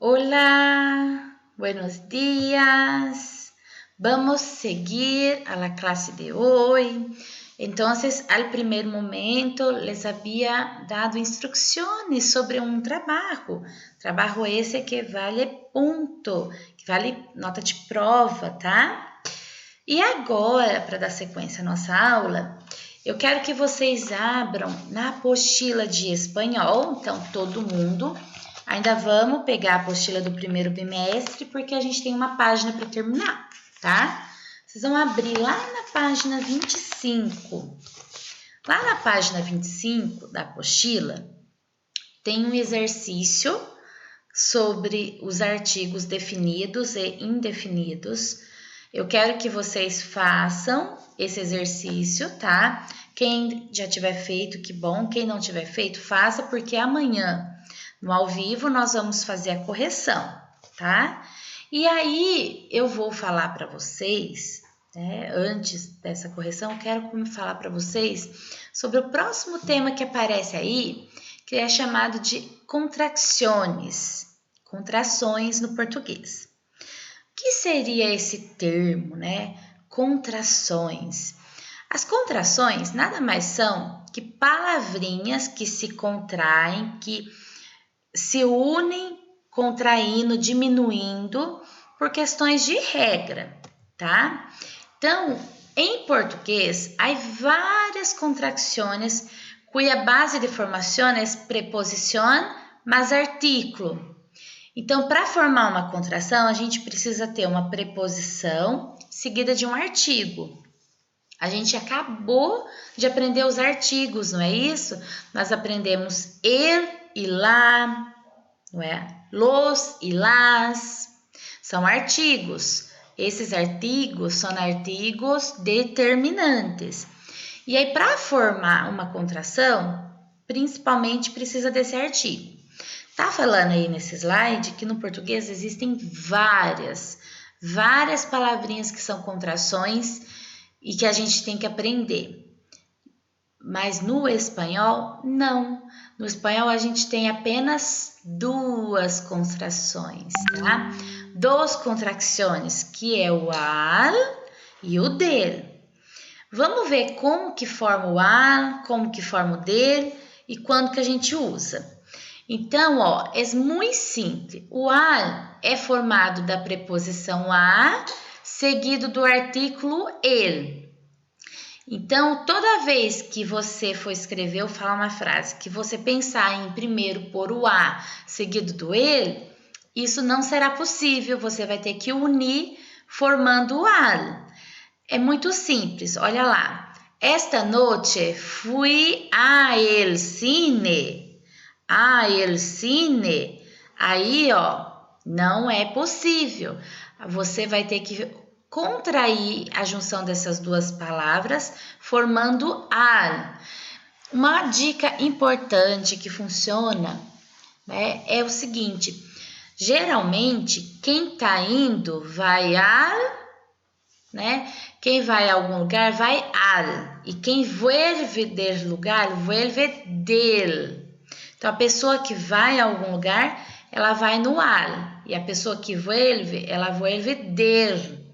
Hola, buenos días. Vamos seguir a la clase de hoy. Entonces, al primer momento les había dado instrucciones sobre un trabalho esse que vale ponto, que vale nota de prova, tá? E agora, para dar sequência à nossa aula, eu quero que vocês abram na apostila de espanhol, então todo mundo. Ainda vamos pegar a apostila do primeiro bimestre, porque a gente tem uma página para terminar, tá? Vocês vão abrir lá na página 25. Lá na página 25 da apostila, tem um exercício sobre os artigos definidos e indefinidos. Eu quero que vocês façam esse exercício, tá? Quem já tiver feito, que bom. Quem não tiver feito, faça, porque amanhã, no ao vivo, nós vamos fazer a correção, tá? E aí, eu vou falar para vocês, né? Antes dessa correção, eu quero falar para vocês sobre o próximo tema que aparece aí, que é chamado de contrações no português. O que seria esse termo, né? Contrações. As contrações nada mais são que palavrinhas que se contraem, que se unem, contraindo, diminuindo por questões de regra, tá? Então, em português, há várias contrações cuya base de formação é preposição mais artículo. Então, para formar uma contração, a gente precisa ter uma preposição seguida de um artigo. A gente acabou de aprender os artigos, não é isso? Nós aprendemos el e lá, não é? Los e las são artigos. Esses artigos são artigos determinantes. E aí, para formar uma contração, principalmente precisa desse artigo. Tá falando aí nesse slide que no português existem várias palavrinhas que são contrações e que a gente tem que aprender. Mas no espanhol, não. No espanhol, a gente tem apenas duas contrações, tá? Dos contrações, que é o al e o del. Vamos ver como que forma o al, como que forma o del e quando que a gente usa. Então, ó, é muito simples. O al é formado da preposição a, seguido do artículo el. Então, toda vez que você for escrever ou falar uma frase, que você pensar em primeiro pôr o a seguido do el, isso não será possível. Você vai ter que unir formando o al. É muito simples, olha lá. Esta noite fui a el cine. El cine, aí, ó, não é possível. Você vai ter que contrair a junção dessas duas palavras, formando al. Uma dica importante que funciona, né, é o seguinte: geralmente, quem tá indo vai al, né? Quem vai a algum lugar vai al. E quem vuelve del lugar, vuelve del. Então, a pessoa que vai a algum lugar, ela vai no al. E a pessoa que vuelve, ela vuelve del.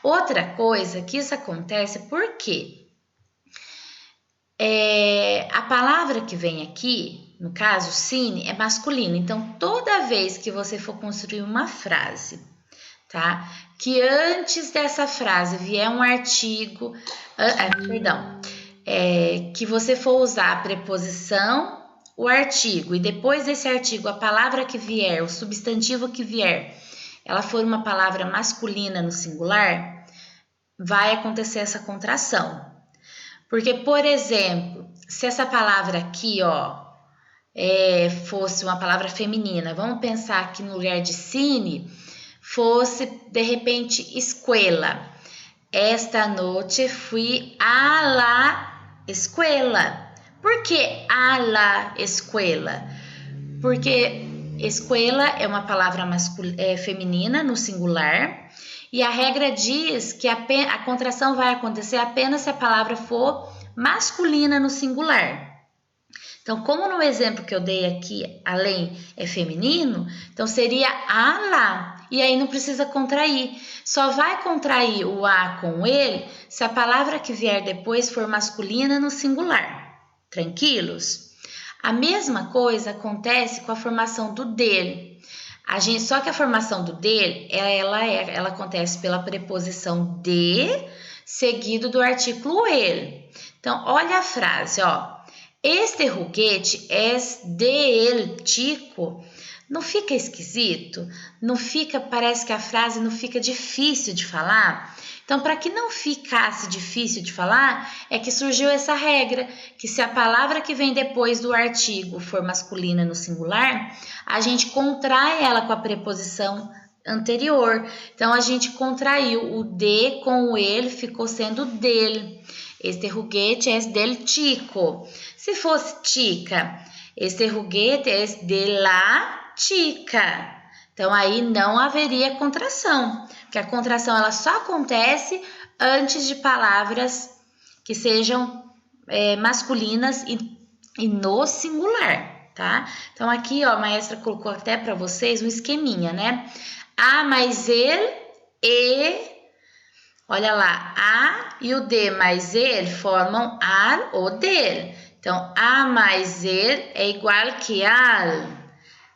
Outra coisa que isso acontece porque a palavra que vem aqui, no caso, cine, é masculino. Então, toda vez que você for construir uma frase, tá? Que antes dessa frase vier um artigo, que você for usar a preposição, o artigo, e depois desse artigo, a palavra que vier, o substantivo que vier, ela for uma palavra masculina no singular, vai acontecer essa contração. Porque, por exemplo, se essa palavra aqui, ó, fosse uma palavra feminina, vamos pensar que no lugar de cine fosse, de repente, escuela. Esta noite fui a la escuela. Por que a la escuela? Porque escuela é uma palavra feminina no singular e a regra diz que a contração vai acontecer apenas se a palavra for masculina no singular. Então, como no exemplo que eu dei aqui, além é feminino, então seria a lá. E aí não precisa contrair. Só vai contrair o a com o ele se a palavra que vier depois for masculina no singular. Tranquilos? A mesma coisa acontece com a formação do dele. Só que a formação do dele, ela acontece pela preposição de, seguido do artículo ele. Então, olha a frase, ó. Este juguete es de el chico. Não fica esquisito? Não fica, parece que a frase não fica difícil de falar? Então, para que não ficasse difícil de falar, é que surgiu essa regra, que se a palavra que vem depois do artigo for masculina no singular, a gente contrai ela com a preposição anterior. Então, a gente contraiu o de com o ele, ficou sendo dele. Este juguete es del chico. Se fosse chica, este juguete es de la chica. Então, aí não haveria contração, porque a contração ela só acontece antes de palavras que sejam masculinas e no singular, tá? Então, aqui, ó, a maestra colocou até para vocês um esqueminha, né? A mais ele e... Olha lá, a e o de mais ele formam ar ou del. Então, a mais ele é igual que al.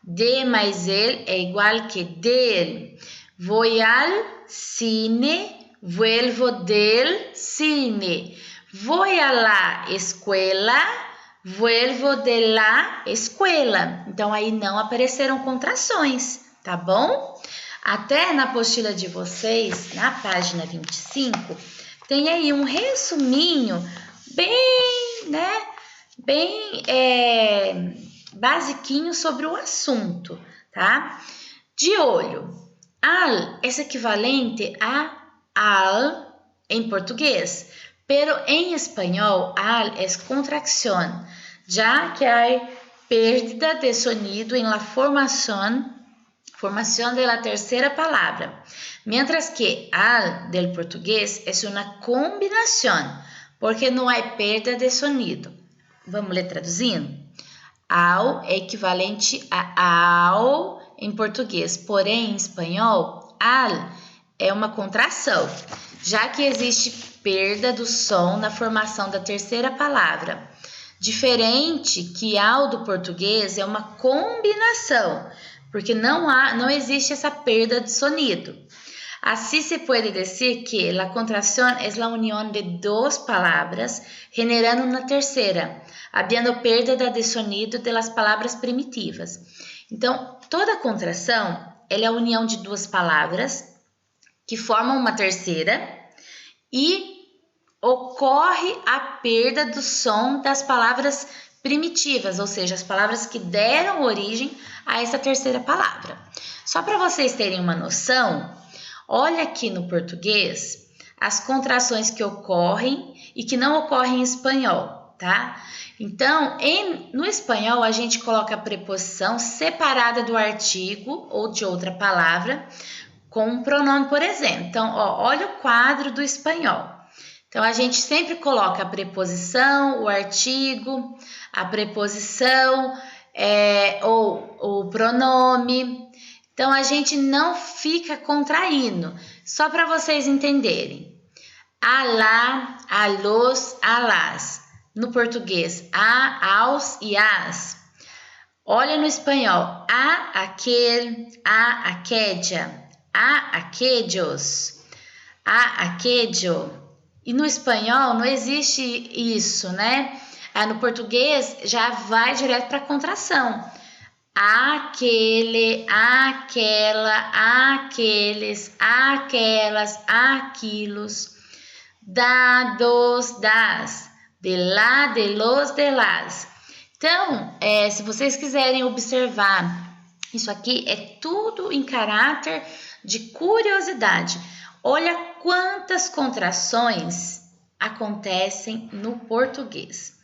De mais ele é igual que del. Voy al cine, vuelvo del cine. Voy a la escuela, vuelvo de la escuela. Então, aí não apareceram contrações, tá bom? Até na apostila de vocês, na página 25, tem aí um resuminho bem, né, bem basiquinho sobre o assunto, tá? De olho, al é equivalente a al em português, pero em espanhol al é contracción, já que há pérdida de sonido em la formación de la tercera palabra, mientras que al del portugués es una combinación, porque no hay pérdida de sonido. Vamos ler traduzindo? Ao é equivalente a ao em português, porém em espanhol, al é uma contração, já que existe perda do som na formação da terceira palavra. Diferente que ao do português é uma combinação, porque não existe essa perda de sonido. Así se puede decir que la contracción es la unión de dos palabras generando una tercera, habiendo pérdida de sonido de las palabras primitivas. Então, toda contração ela é a união de duas palavras que formam uma terceira e ocorre a perda do som das palavras primitivas, ou seja, as palavras que deram origem a essa terceira palavra. Só para vocês terem uma noção, olha aqui no português as contrações que ocorrem e que não ocorrem em espanhol, tá? Então, no espanhol, a gente coloca a preposição separada do artigo ou de outra palavra com um pronome, por exemplo. Então, ó, olha o quadro do espanhol. Então, a gente sempre coloca a preposição, o artigo, a preposição ou o pronome. Então, a gente não fica contraindo, só para vocês entenderem. A lá, a los, a las. No português, a, aos e as. Olha no espanhol, a, aquele, a, aquella, a, aquellos, a, aquello. E no espanhol não existe isso, né? No português já vai direto para a contração. Aquele, aquela, aqueles, aquelas, aquilos, dados, das, de lá, de los, de las. Então, se vocês quiserem observar, isso aqui é tudo em caráter de curiosidade. Olha quantas contrações acontecem no português.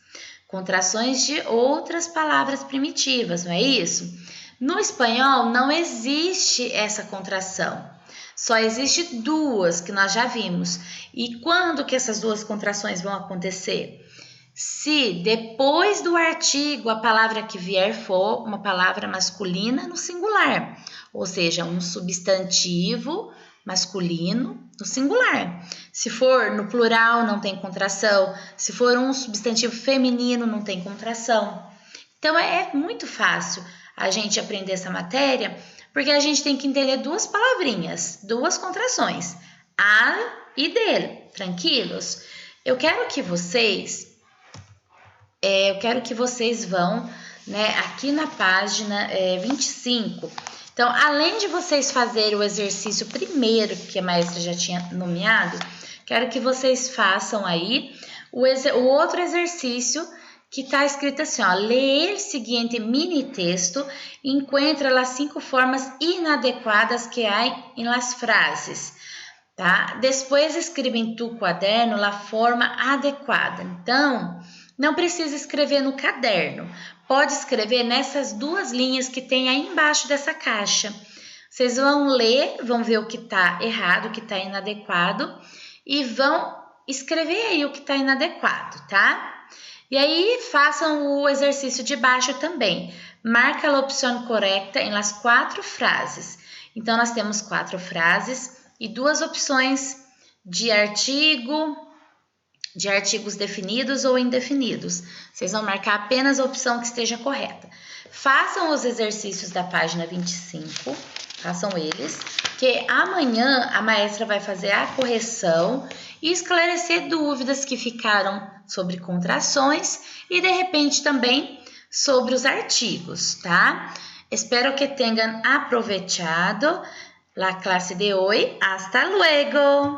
Contrações de outras palavras primitivas, não é isso? No espanhol não existe essa contração. Só existe duas que nós já vimos. E quando que essas duas contrações vão acontecer? se depois do artigo a palavra que vier for uma palavra masculina no singular, ou seja, um substantivo masculino no singular. Se for no plural, não tem contração. Se for um substantivo feminino, não tem contração. Então, é muito fácil a gente aprender essa matéria, porque a gente tem que entender duas palavrinhas, duas contrações, al e del, tranquilos? Eu quero que vocês vão, né, aqui na página 25. Então, além de vocês fazerem o exercício primeiro, que a maestra já tinha nomeado, quero que vocês façam aí o outro exercício que está escrito assim, ó, ler o seguinte mini texto e encontra as 5 formas inadequadas que há em las frases, tá? Depois escreva em tu quaderno a forma adequada. Então, não precisa escrever no caderno, pode escrever nessas 2 linhas que tem aí embaixo dessa caixa. Vocês vão ler, vão ver o que está errado, o que está inadequado e vão escrever aí o que está inadequado, tá? E aí, façam o exercício de baixo também. Marca a opção correta em las 4 frases. Então, nós temos 4 frases e 2 opções de artigos definidos ou indefinidos. Vocês vão marcar apenas a opção que esteja correta. Façam os exercícios da página 25, façam eles, que amanhã a maestra vai fazer a correção e esclarecer dúvidas que ficaram sobre contrações e de repente também sobre os artigos, tá? Espero que tenham aproveitado a classe de hoje. Hasta luego!